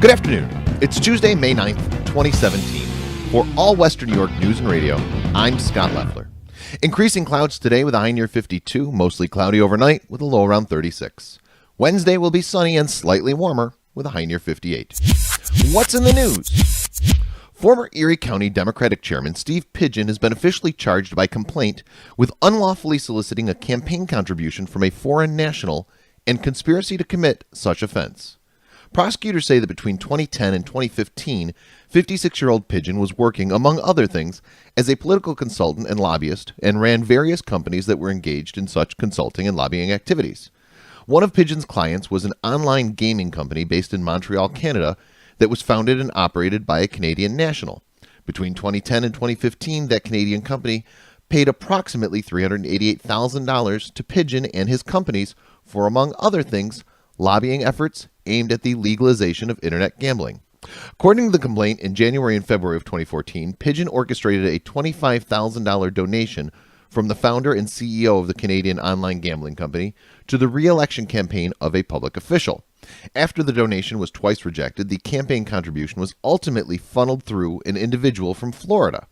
Good afternoon. It's Tuesday, May 9th, 2017. For All Western New York News and Radio, I'm Scott Leffler. Increasing clouds today with a high near 52, mostly cloudy overnight with a low around 36. Wednesday will be sunny and slightly warmer with a high near 58. What's in the news? Former Erie County Democratic Chairman Steve Pidgeon has been officially charged by complaint with unlawfully soliciting a campaign contribution from a foreign national and conspiracy to commit such offense. Prosecutors say that between 2010 and 2015, 56-year-old Pidgeon was working, among other things, as a political consultant and lobbyist and ran various companies that were engaged in such consulting and lobbying activities. One of Pidgeon's clients was an online gaming company based in Montreal, Canada, that was founded and operated by a Canadian national. Between 2010 and 2015, that Canadian company paid approximately $388,000 to Pidgeon and his companies for, among other things, lobbying efforts aimed at the legalization of internet gambling. According to the complaint, in January and February of 2014, Pidgeon orchestrated a $25,000 donation from the founder and CEO of the Canadian online gambling company to the re-election campaign of a public official. After the donation was twice rejected, the campaign contribution was ultimately funneled through an individual from Florida.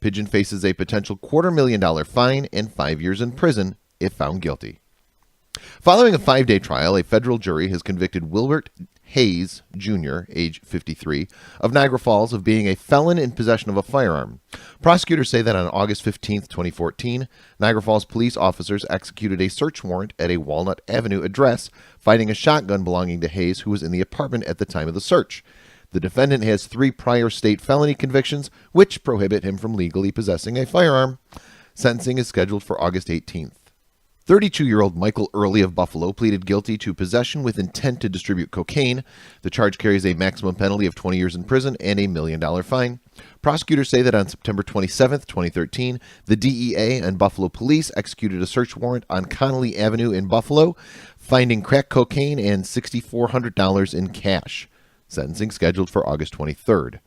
Pidgeon faces a potential $250,000 fine and 5 years in prison if found guilty. Following a 5-day trial, a federal jury has convicted Wilbert Hayes, Jr., age 53, of Niagara Falls of being a felon in possession of a firearm. Prosecutors say that on August 15, 2014, Niagara Falls police officers executed a search warrant at a Walnut Avenue address, finding a shotgun belonging to Hayes, who was in the apartment at the time of the search. The defendant has 3 prior state felony convictions, which prohibit him from legally possessing a firearm. Sentencing is scheduled for August 18th. 32-year-old Michael Early of Buffalo pleaded guilty to possession with intent to distribute cocaine. The charge carries a maximum penalty of 20 years in prison and a $1 million fine. Prosecutors say that on September 27, 2013, the DEA and Buffalo police executed a search warrant on Connolly Avenue in Buffalo, finding crack cocaine and $6,400 in cash. Sentencing scheduled for August 23rd.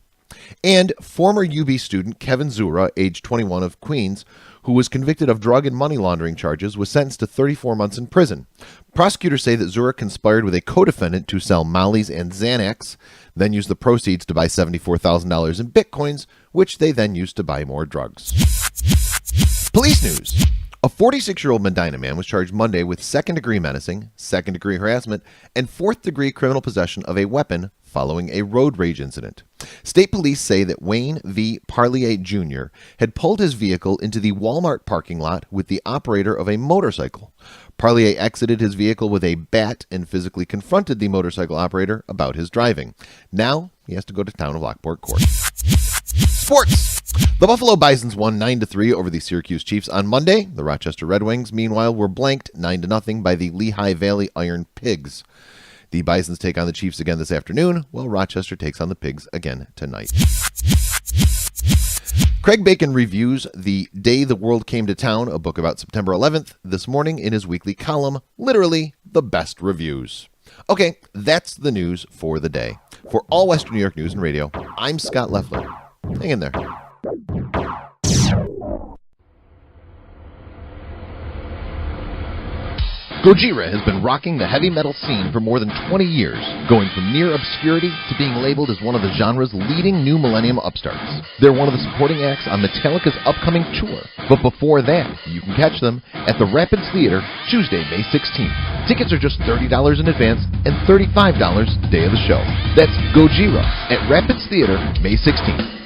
And former UB student Kevin Zura, age 21 of Queens, who was convicted of drug and money laundering charges, was sentenced to 34 months in prison. Prosecutors say that Zura conspired with a co-defendant to sell Molly's and Xanax, then used the proceeds to buy $74,000 in bitcoins, which they then used to buy more drugs. Police news. A 46-year-old Medina man was charged Monday with second-degree menacing, second-degree harassment, and fourth-degree criminal possession of a weapon following a road rage incident. State police say that Wayne V. Parlier Jr. had pulled his vehicle into the Walmart parking lot with the operator of a motorcycle. Parlier exited his vehicle with a bat and physically confronted the motorcycle operator about his driving. Now he has to go to Town of Lockport Court. Sports. The Buffalo Bisons won 9-3 over the Syracuse Chiefs on Monday. The Rochester Red Wings, meanwhile, were blanked 9-0 by the Lehigh Valley Iron Pigs. The Bisons take on the Chiefs again this afternoon, while Rochester takes on the Pigs again tonight. Craig Bacon reviews The Day the World Came to Town, a book about September 11th, this morning in his weekly column, literally the best reviews. Okay, that's the news for the day. For All Western New York News and Radio, I'm Scott Leffler. Hang in there. Gojira has been rocking the heavy metal scene for more than 20 years, going from near obscurity to being labeled as one of the genre's leading new millennium upstarts. They're one of the supporting acts on Metallica's upcoming tour, but before that, you can catch them at the Rapids Theater Tuesday, May 16th. Tickets are just $30 in advance and $35 the day of the show. That's Gojira at Rapids Theater, May 16th.